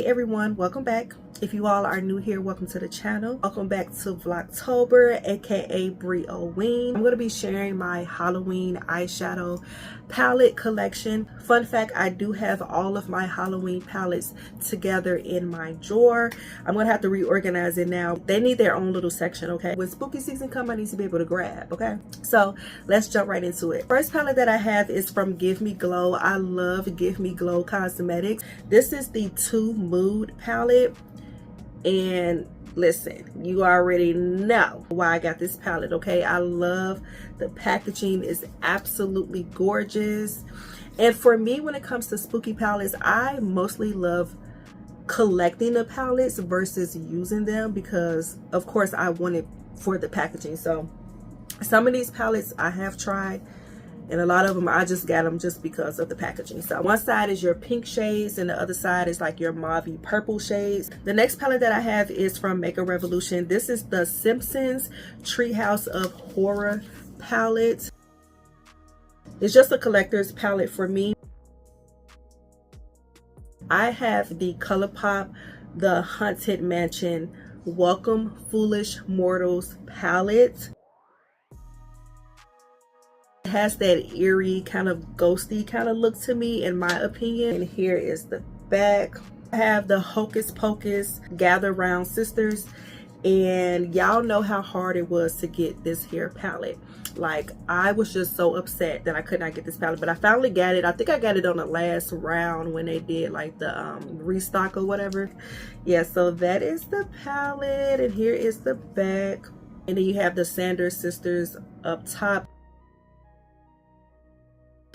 everyone, welcome back. If you all are new here, welcome to the channel. Welcome back to Vlogtober, aka Halloween. I'm going to be sharing my Halloween eyeshadow palette collection. Fun fact, I do have all of my Halloween palettes together in my drawer. I'm going to have to reorganize it now. They need their own little section, okay? When spooky season comes, I need to be able to grab, okay? So let's jump right into it. First palette that I have is from Give Me Glow. I love Give Me Glow Cosmetics. This is the 2 Mood palette. And listen, you already know why I got this palette, okay? I love the packaging. Is absolutely gorgeous. And for me, when it comes to spooky palettes, I mostly love collecting the palettes versus using them because, of course, I want it for the packaging. So some of these palettes I have tried, and a lot of them I just got them just because of the packaging. So one side is your pink shades and the other side is like your mauve purple shades. The next palette that I have is from Makeup Revolution. This is the Simpsons Treehouse of Horror palette. It's just a collector's palette for me. I have the ColourPop The Haunted Mansion Welcome Foolish Mortals palette. It has that eerie kind of ghosty kind of look to me, in my opinion. And here is the back. I have the Hocus Pocus Gather Round Sisters, and y'all know how hard it was to get this here palette. Like, I was just so upset that I could not get this palette, but I finally got it. I think I got it on the last round when they did like the restock or whatever. Yeah, so that is the palette, and here is the back. And then you have the Sanders Sisters up top.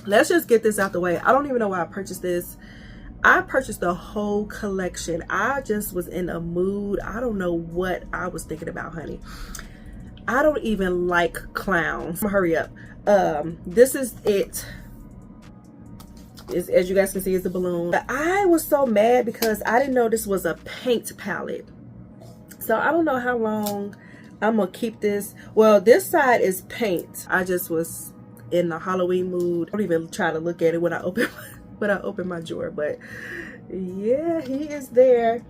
Let's just get this out the way. I don't even know why I purchased this. I purchased the whole collection. I just was in a mood. I don't know what I was thinking about, honey. I don't even like clowns. Hurry up. This is it. As you guys can see, it's a balloon. But I was so mad because I didn't know this was a paint palette. So I don't know how long I'm gonna keep this. Well, this side is paint. I just was in the Halloween mood. I don't even try to look at it when I open my drawer, but yeah, he is there.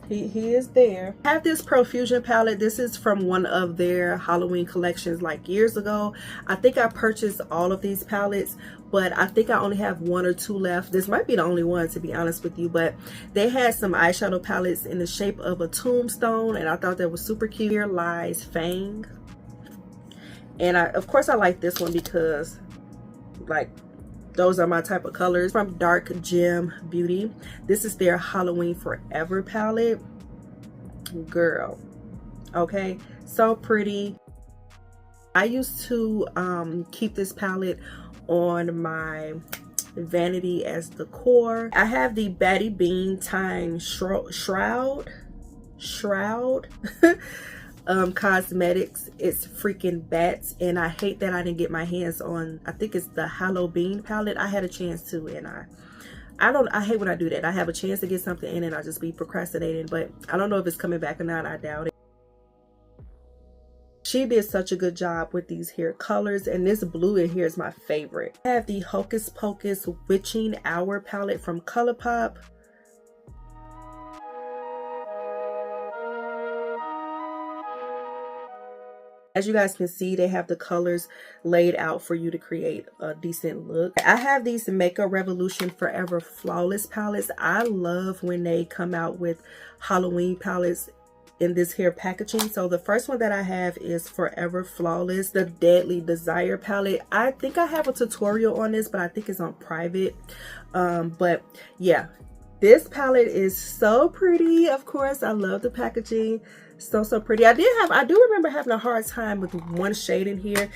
He is there. I have this Profusion palette. This is from one of their Halloween collections like years ago. I think I purchased all of these palettes, but I think I only have 1 or 2 left. This might be the only one, to be honest with you, but they had some eyeshadow palettes in the shape of a tombstone, and I thought that was super cute. Here lies Fang. And of course I like this one because like those are my type of colors. From Dark Gem Beauty. This is their Halloween Forever palette. Girl, okay, so pretty. I used to keep this palette on my vanity as decor. I have the Batty Bean Time Shroud Cosmetics. It's freaking bats, and I hate that I didn't get my hands on, I think it's the Halloween palette. I had a chance to, and I hate when I do that. I have a chance to get something in and I just be procrastinating, but I don't know if it's coming back or not. I doubt it. She did such a good job with these hair colors, and this blue in here is my favorite. I have the Hocus Pocus Witching Hour palette from ColourPop. As you guys can see, they have the colors laid out for you to create a decent look. I have these Makeup Revolution Forever Flawless palettes. I love when they come out with Halloween palettes in this here packaging. So the first one that I have is Forever Flawless, the Deadly Desire palette. I think I have a tutorial on this, but I think it's on private. But yeah, this palette is so pretty. Of course, I love the packaging. So pretty. I do remember having a hard time with one shade in here.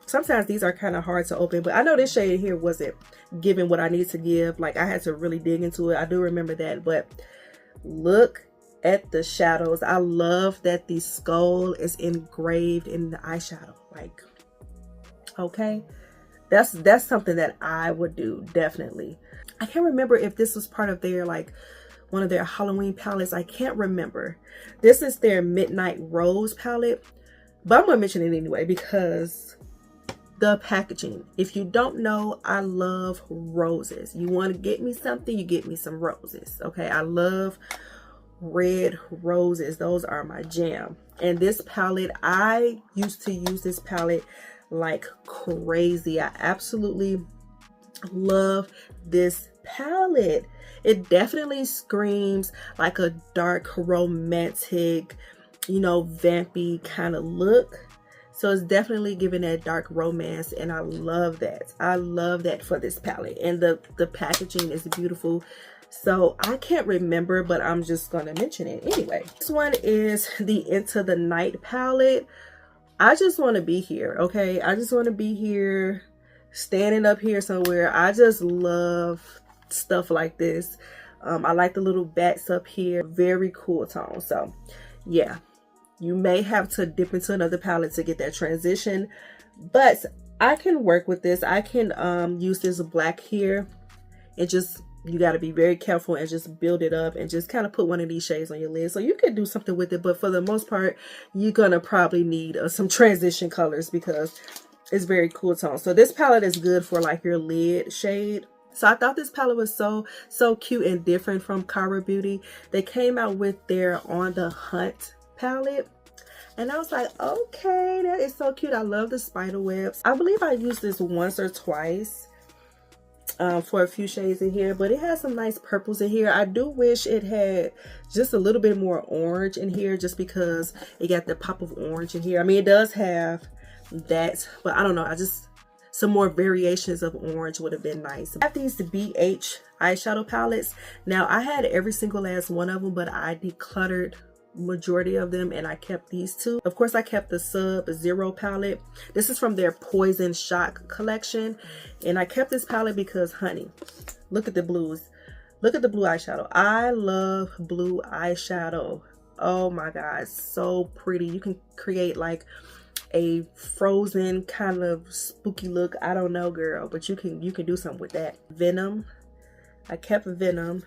Sometimes these are kind of hard to open, but I know this shade here wasn't giving what I need to give. Like, I had to really dig into it. I do remember that. But look at the shadows. I love that the skull is engraved in the eyeshadow. Like, okay, that's something that I would do, definitely. I can't remember if this was part of their like one of their Halloween palettes. I can't remember. This is their Midnight Rose palette, but I'm gonna mention it anyway because the packaging. If you don't know, I love roses. You want to get me something, you get me some roses. Okay, I love red roses. Those are my jam. And this palette, I used to use this palette like crazy. I absolutely love this palette. It definitely screams like a dark romantic, you know, vampy kind of look. So it's definitely giving that dark romance, and I love that. I love that for this palette. And the packaging is beautiful. So I can't remember, but I'm just gonna mention it anyway. This one is the Into the Night palette. I just want to be here, okay? I just want to be here, standing up here somewhere. I just love stuff like this. I like the little bats up here. Very cool tone. So yeah, you may have to dip into another palette to get that transition, but I can work with this. I can use this black here and just, you got to be very careful and just build it up and just kind of put one of these shades on your lid. So you could do something with it, but for the most part, you're going to probably need some transition colors because it's very cool tone. So this palette is good for like your lid shade. So I thought this palette was so cute and different from Cara Beauty. They came out with their On the Hunt palette. And I was like, okay, that is so cute. I love the spider webs. I believe I used this once or twice. For a few shades in here, but it has some nice purples in here. I do wish it had just a little bit more orange in here, just because it got the pop of orange in here. I mean, it does have that, but I don't know, I just, some more variations of orange would have been nice. I have these BH eyeshadow palettes. Now I had every single last one of them, but I decluttered majority of them and I kept these two. Of course, I kept the Sub-Zero palette. This is from their Poison Shock collection, and I kept this palette because, honey, look at the blues. Look at the blue eyeshadow. I love blue eyeshadow. Oh my god, so pretty. You can create like a Frozen kind of spooky look. I don't know, girl, but you can do something with that. Venom. I kept Venom.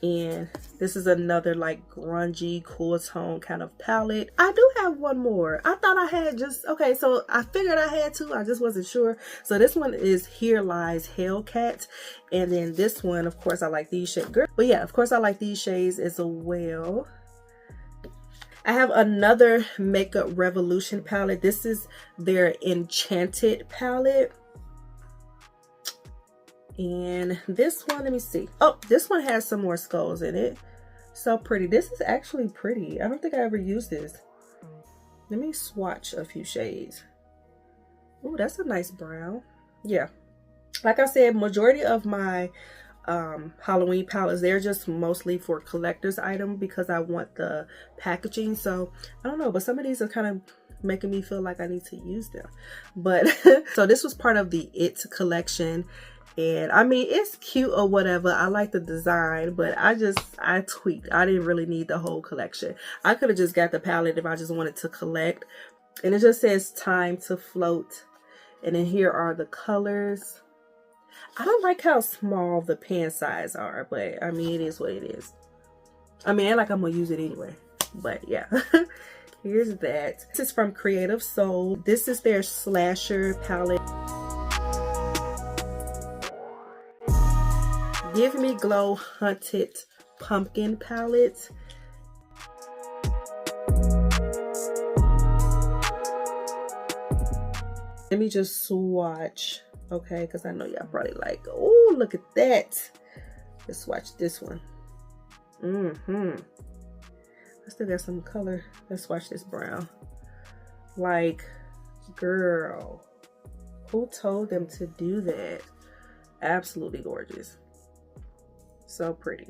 And this is another like grungy, cool tone kind of palette. I do have one more. I thought I had just, okay, so I figured I had two. I just wasn't sure. So this one is Here Lies Hellcat. And then this one, of course, I like these shades. But yeah, of course, I like these shades as well. I have another Makeup Revolution palette. This is their Enchanted palette. And this one, let me see. Oh, this one has some more skulls in it. So pretty. This is actually pretty. I don't think I ever used this. Let me swatch a few shades. Oh, that's a nice brown. Yeah. Like I said, majority of my Halloween palettes, they're just mostly for collector's item because I want the packaging. So I don't know, but some of these are kind of making me feel like I need to use them. But so this was part of the It collection. And I mean, it's cute or whatever. I like the design, but I tweaked. I didn't really need the whole collection. I could have just got the palette if I just wanted to collect. And it just says Time to Float. And then here are the colors. I don't like how small the pan size are, but I mean, it is what it is. I mean, like I'm gonna use it anyway, but yeah. Here's that. This is from Creative Soul. This is their Slasher palette. Give Me Glow Hunted Pumpkin palette. Let me just swatch, okay? Because I know y'all probably like, oh, look at that. Let's swatch this one. I still got some color. Let's swatch this brown. Like, girl, who told them to do that? Absolutely gorgeous. So pretty.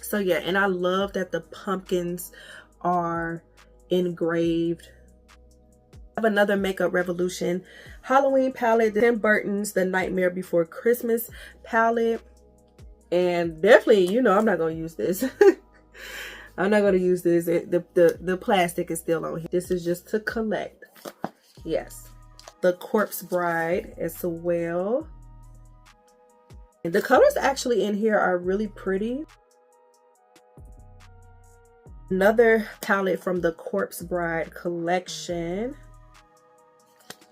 So yeah, and I love that the pumpkins are engraved. I have another Makeup Revolution Halloween palette, Tim Burton's The Nightmare Before Christmas palette. And definitely, you know, I'm not going to use this. I'm not going to use this. The plastic is still on here. This is just to collect. Yes. The Corpse Bride as well. And the colors actually in here are really pretty. Another palette from the Corpse Bride collection.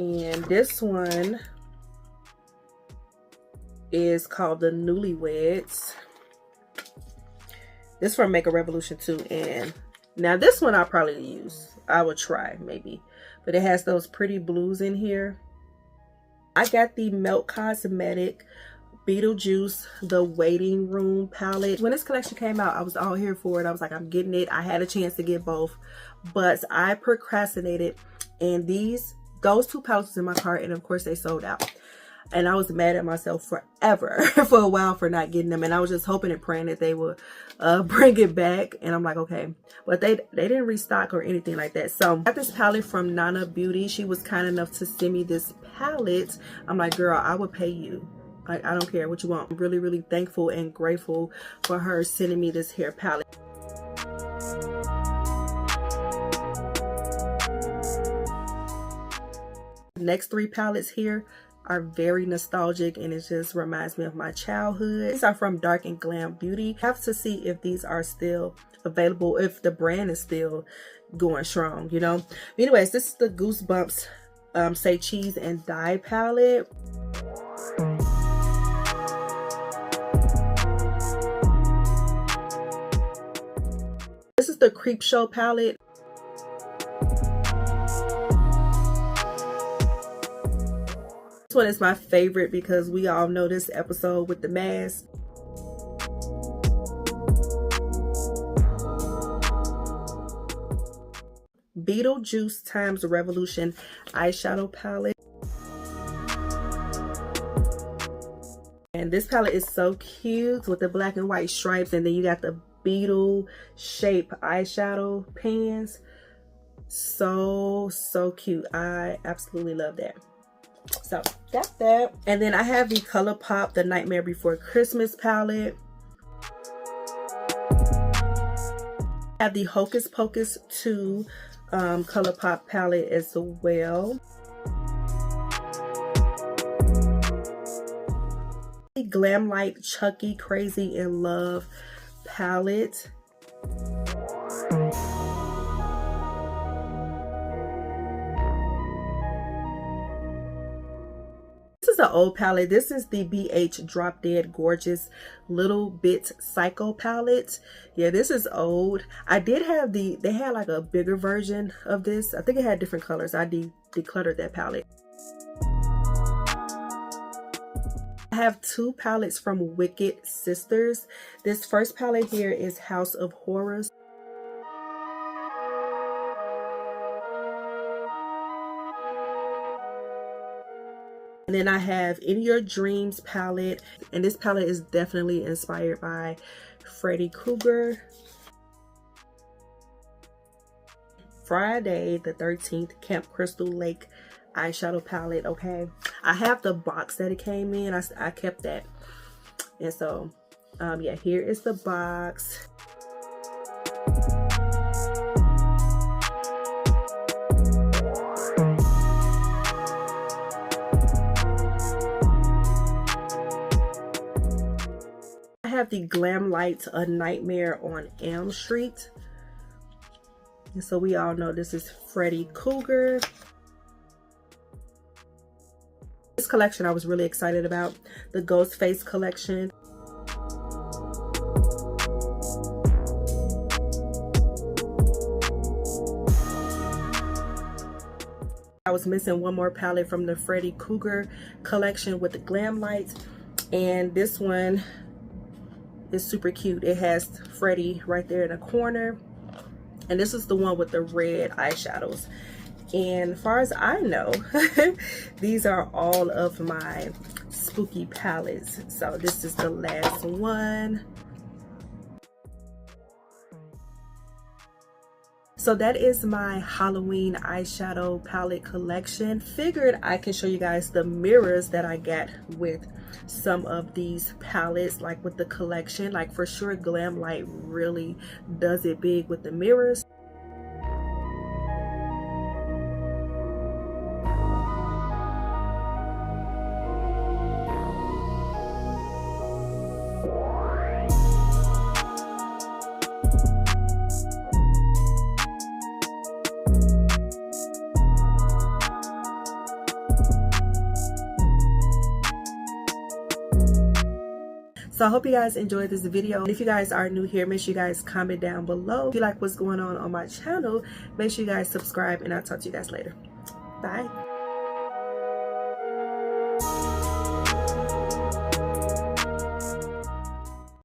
And this one is called the Newlyweds. This is from Make a Revolution too. And now this one I'll probably use. I will try maybe. But it has those pretty blues in here. I got the Melt Cosmetic Beetlejuice The Waiting Room palette. When this collection came out, I was all here for it. I was like, I'm getting it. I had a chance to get both, but I procrastinated, and those two palettes was in my cart, and of course they sold out. And I was mad at myself forever for a while for not getting them, and I was just hoping and praying that they would bring it back. And I'm like, okay, but they didn't restock or anything like that. So I got this palette from Nana Beauty. She was kind enough to send me this palette. I'm like, girl, I would pay you. Like, I don't care what you want. I'm really, really thankful and grateful for her sending me this hair palette. Next three palettes here are very nostalgic, and it just reminds me of my childhood. These are from Dark and Glam Beauty. I have to see if these are still available, if the brand is still going strong, you know. Anyways, this is the Goosebumps Say Cheese and Die palette. This is the Creep Show palette. This one is my favorite because we all know this episode with the mask. Beetlejuice Times Revolution eyeshadow palette. And this palette is so cute with the black and white stripes, and then you got the beetle shape eyeshadow pans. So cute. I absolutely love that. So got that. And then I have the ColourPop The Nightmare Before Christmas palette. I have the Hocus Pocus 2 ColourPop palette as well. The Glam Light Chucky Crazy in Love palette. This is an old palette. This is the BH Drop Dead Gorgeous Little Bit Psycho palette. Yeah, this is old. I did have they had like a bigger version of this. I think it had different colors. I decluttered that palette. I have two palettes from Wicked Sisters. This first palette here is House of Horrors. And then I have In Your Dreams palette, and this palette is definitely inspired by Freddy Krueger. Friday the 13th Camp Crystal Lake eyeshadow palette. Okay, I have the box that it came in. I kept that, and so yeah, here is the box. I have the Glam Light A Nightmare on Elm Street, and so we all know this is Freddy Krueger. This collection I was really excited about, the Ghostface collection. I was missing one more palette from the Freddy Krueger collection with the Glam Lights, and this one is super cute. It has Freddy right there in the corner, and this is the one with the red eyeshadows. And as far as I know, these are all of my spooky palettes. So this is the last one. So that is my Halloween eyeshadow palette collection. Figured I can show you guys the mirrors that I got with some of these palettes, like with the collection. Like for sure, Glam Light really does it big with the mirrors. So I hope you guys enjoyed this video. And if you guys are new here, make sure you guys comment down below. If you like what's going on my channel, make sure you guys subscribe, and I'll talk to you guys later. Bye.